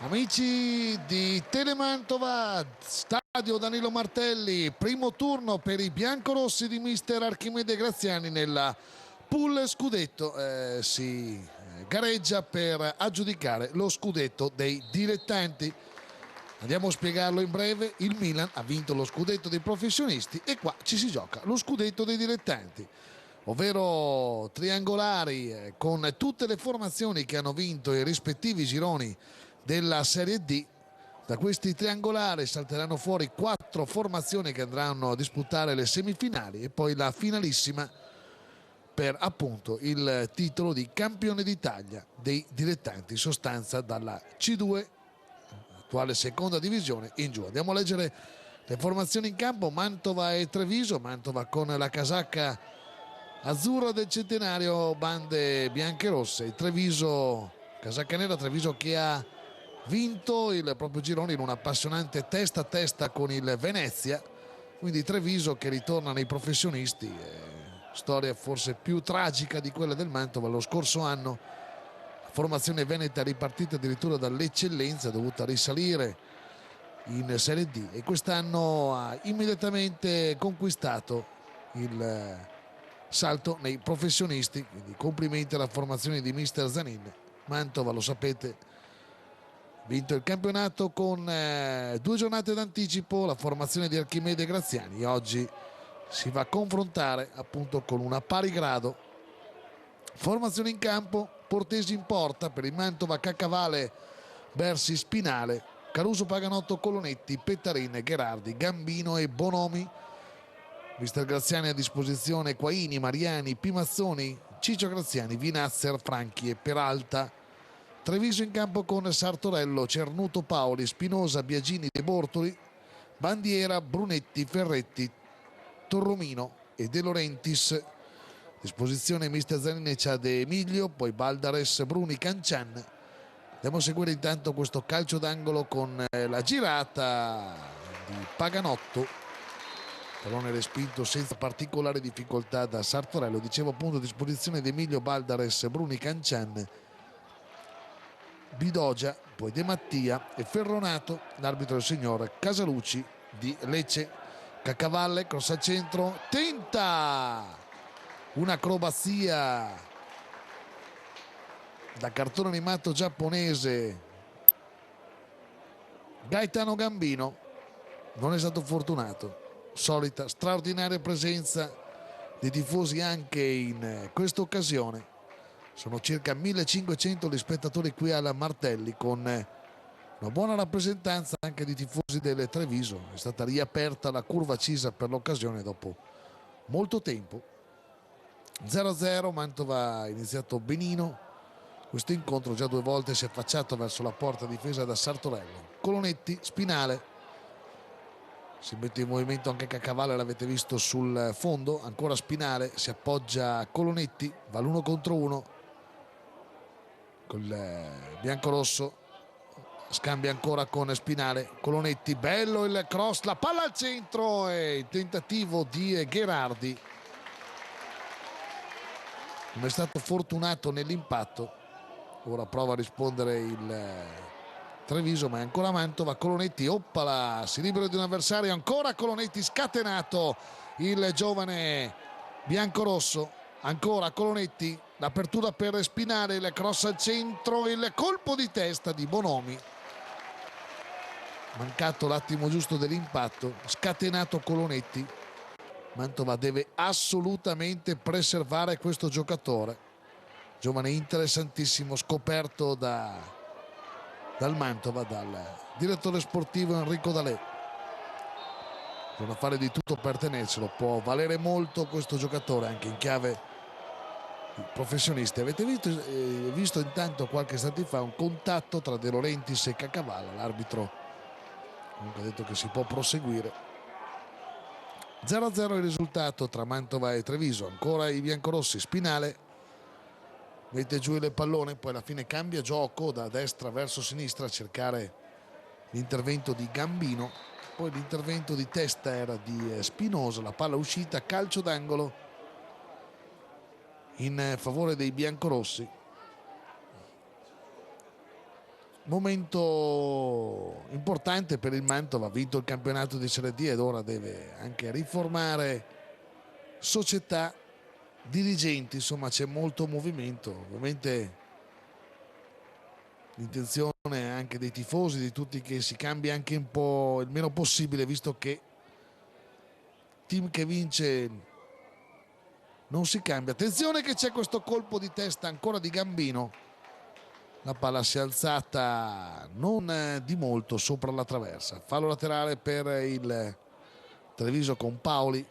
Amici di Telemantova, stadio Danilo Martelli, primo turno per i biancorossi di mister Archimede Graziani nella pool scudetto. Si gareggia per aggiudicare lo scudetto dei dilettanti. Andiamo a spiegarlo in breve. Il Milan ha vinto lo scudetto dei professionisti e qua ci si gioca lo scudetto dei dilettanti, ovvero triangolari con tutte le formazioni che hanno vinto i rispettivi gironi della Serie D. Da questi triangolari salteranno fuori 4 formazioni che andranno a disputare le semifinali e poi la finalissima per appunto il titolo di campione d'Italia dei dilettanti, in sostanza dalla C2, attuale seconda divisione, in giù. Andiamo a leggere le formazioni in campo. Mantova e Treviso. Mantova con la casacca azzurra del centenario, bande bianche e rosse. Il Treviso, casacca nera. Treviso che ha vinto il proprio girone in una appassionante testa a testa con il Venezia, quindi Treviso che ritorna nei professionisti. Storia forse più tragica di quella del Mantova. Lo scorso anno la formazione veneta è ripartita addirittura dall'eccellenza, è dovuta risalire in Serie D e quest'anno ha immediatamente conquistato il salto nei professionisti, quindi complimenti alla formazione di mister Zanin. Mantova, lo sapete, vinto il campionato con 2 giornate d'anticipo. La formazione di Archimede Graziani oggi si va a confrontare appunto con una pari grado. Formazione in campo: Portesi in porta per il Mantova, Caccavale, Bersi, Spinale, Caruso, Paganotto, Colonetti, Pettarin, Gherardi, Gambino e Bonomi. Mister Graziani a disposizione Quaini, Mariani, Pimazzoni, Ciccio Graziani, Vinazzer, Franchi e Peralta. Treviso in campo con Sartorello, Cernuto, Paoli, Spinosa, Biagini, De Bortoli, Bandiera, Brunetti, Ferretti, Torromino e De Laurentiis. Disposizione mister Zanin c'ha De Emilio, poi Baldares, Bruni, Cancian. Andiamo a seguire intanto questo calcio d'angolo con la girata di Paganotto, pallone respinto senza particolare difficoltà da Sartorello. Dicevo appunto a disposizione di Emilio, Baldares, Bruni, Cancian, Bidogia, poi De Mattia e Ferronato. L'arbitro è il signor Casalucci di Lecce. Caccavalle, cross al centro, tenta un'acrobazia da cartone animato giapponese Gaetano Gambino, non è stato fortunato. Solita straordinaria presenza di tifosi anche in questa occasione. Sono circa 1500 gli spettatori qui alla Martelli, con una buona rappresentanza anche di tifosi del Treviso. È stata riaperta la curva Cisa per l'occasione dopo molto tempo. 0-0, Mantova ha iniziato benino questo incontro, già 2 volte si è affacciato verso la porta difesa da Sartorello. Colonetti, Spinale, si mette in movimento anche Caccavalle, l'avete visto sul fondo. Ancora Spinale, si appoggia a Colonetti, va l'1 contro 1 col biancorosso, scambia ancora con Spinale. Colonetti, bello il cross, la palla al centro e il tentativo di Gherardi. Non è stato fortunato nell'impatto. Ora prova a rispondere il Treviso, ma è ancora Mantova. Colonetti, oppala, si libera di un avversario, ancora Colonetti, scatenato il giovane biancorosso. Ancora Colonetti, l'apertura per Spinale, il cross al centro, il colpo di testa di Bonomi. Mancato l'attimo giusto dell'impatto, scatenato Colonetti. Mantova deve assolutamente preservare questo giocatore, giovane interessantissimo, scoperto dal Mantova, dal direttore sportivo Enrico Dalè. Bisogna fare di tutto per tenerselo, può valere molto questo giocatore anche in chiave di professionisti. Avete visto intanto qualche istante fa un contatto tra De Laurentiis e Caccavalla. L'arbitro comunque ha detto che si può proseguire. 0-0 il risultato tra Mantova e Treviso. Ancora i biancorossi. Spinale mette giù il pallone, poi alla fine cambia gioco da destra verso sinistra a cercare l'intervento di Gambino, poi l'intervento di testa era di Spinosa, la palla uscita, calcio d'angolo in favore dei biancorossi. momento importante per il Mantova, ha vinto il campionato di Serie D ed ora deve anche riformare società, dirigenti, insomma c'è molto movimento. Ovviamente l'intenzione anche dei tifosi, di tutti, che si cambia anche un po' il meno possibile, visto che team che vince non si cambia. Attenzione che c'è questo colpo di testa ancora di Gambino, la palla si è alzata non di molto sopra la traversa. Fallo laterale per il Treviso con Paoli,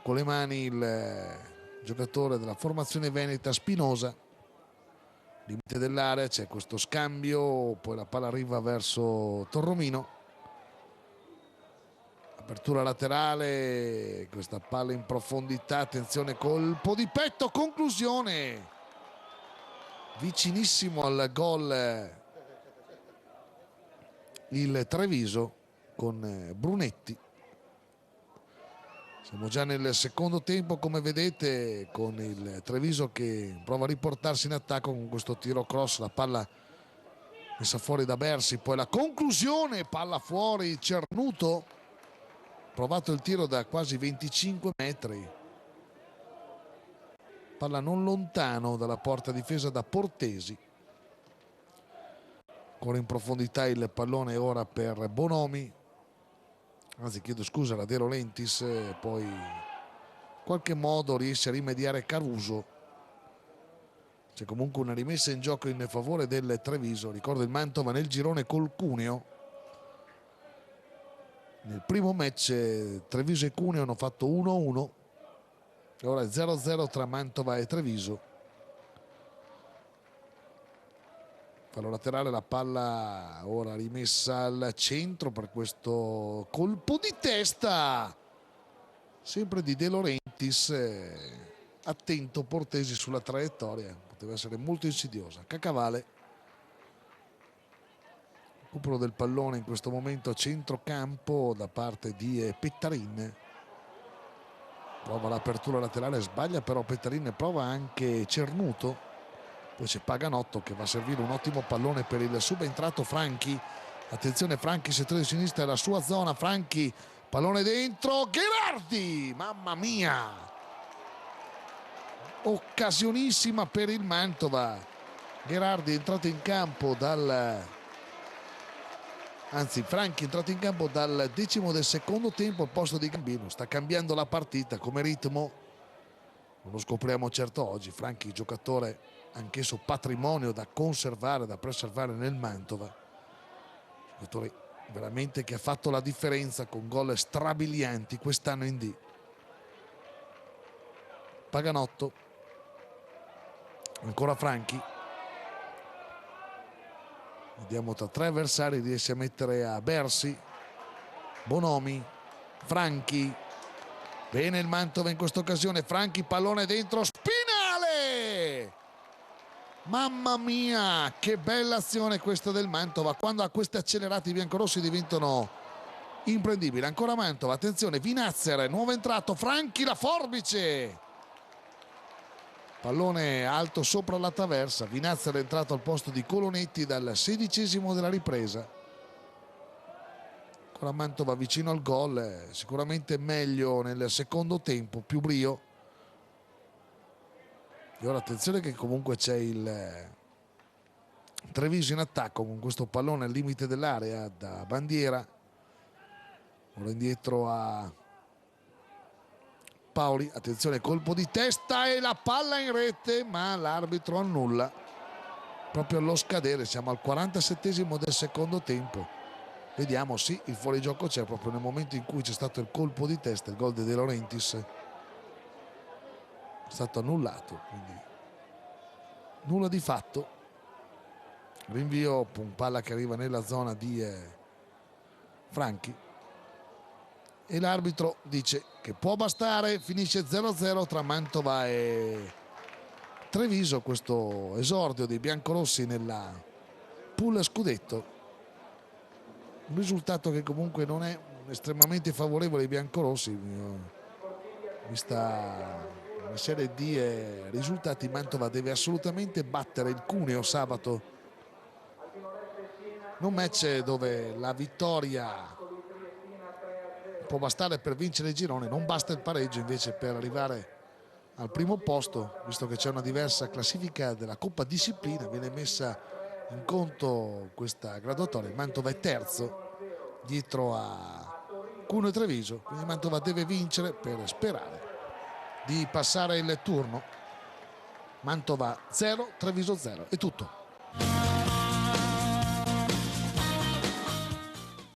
con le mani il giocatore della formazione veneta Spinosa, limite dell'area, c'è questo scambio, poi la palla arriva verso Torromino, apertura laterale, questa palla in profondità, attenzione, colpo di petto, conclusione, vicinissimo al gol il Treviso con Brunetti. Siamo già nel secondo tempo, come vedete, con il Treviso che prova a riportarsi in attacco con questo tiro cross, la palla messa fuori da Bersi, poi la conclusione, palla fuori, Cernuto, provato il tiro da quasi 25 metri, palla non lontano dalla porta difesa da Portesi. Ancora in profondità il pallone ora per Bonomi, anzi chiedo scusa, la De Laurentiis, poi in qualche modo riesce a rimediare Caruso. C'è comunque una rimessa in gioco in favore del Treviso. Ricordo il Mantova nel girone col Cuneo, nel primo match Treviso e Cuneo hanno fatto 1-1 e ora è 0-0 tra Mantova e Treviso. Fallo laterale, la palla ora rimessa al centro per questo colpo di testa sempre di De Laurentiis. Attento Portesi sulla traiettoria, poteva essere molto insidiosa. Cacavale, recupero del pallone in questo momento a centrocampo da parte di Pettarin, prova l'apertura laterale, sbaglia però Pettarin, prova anche Cernuto. Poi c'è Paganotto che va a servire un ottimo pallone per il subentrato Franchi. Attenzione, Franchi, settore di sinistra è la sua zona. Franchi, pallone dentro, Gherardi, mamma mia, occasionissima per il Mantova. Gherardi è entrato in campo Franchi è entrato in campo dal 10° del secondo tempo al posto di Gambino. Sta cambiando la partita come ritmo, non lo scopriamo certo oggi. Franchi, giocatore anch'esso patrimonio da conservare, da preservare nel Mantova, giocatore veramente che ha fatto la differenza con gol strabilianti quest'anno in D. Paganotto, ancora Franchi, vediamo tra tre avversari riesce a mettere a Bersi, Bonomi, Franchi. Bene il Mantova in questa occasione, Franchi, pallone dentro, Spinale, mamma mia che bella azione questa del Mantova. Quando a questi accelerati biancorossi diventano imprendibili. Ancora Mantova, attenzione, Vinazzer, nuovo entrato, Franchi, la forbice, pallone alto sopra la traversa. Vinazzer è entrato al posto di Colonetti dal 16° della ripresa. Ancora Mantova vicino al gol, sicuramente meglio nel secondo tempo, più brio. E ora attenzione che comunque c'è il Treviso in attacco con questo pallone al limite dell'area da Bandiera. Ora indietro a Paoli, attenzione, colpo di testa e la palla in rete, ma l'arbitro annulla proprio allo scadere. Siamo al 47° del secondo tempo. Vediamo, sì, il fuorigioco c'è proprio nel momento in cui c'è stato il colpo di testa, il gol di De Laurentiis è stato annullato, quindi nulla di fatto. Rinvio, palla che arriva nella zona di Franchi e l'arbitro dice che può bastare. Finisce 0-0 tra Mantova e Treviso, questo esordio dei biancorossi nella pool scudetto, un risultato che comunque non è estremamente favorevole ai biancorossi, vista una serie di risultati. Mantova deve assolutamente battere il Cuneo sabato, in un match dove la vittoria può bastare per vincere il girone, non basta il pareggio invece per arrivare al primo posto, visto che c'è una diversa classifica della Coppa Disciplina. Viene messa in conto questa graduatoria. Mantova è terzo dietro a Cuneo e Treviso, quindi Mantova deve vincere per sperare di passare il turno. Mantova 0, Treviso 0, è tutto.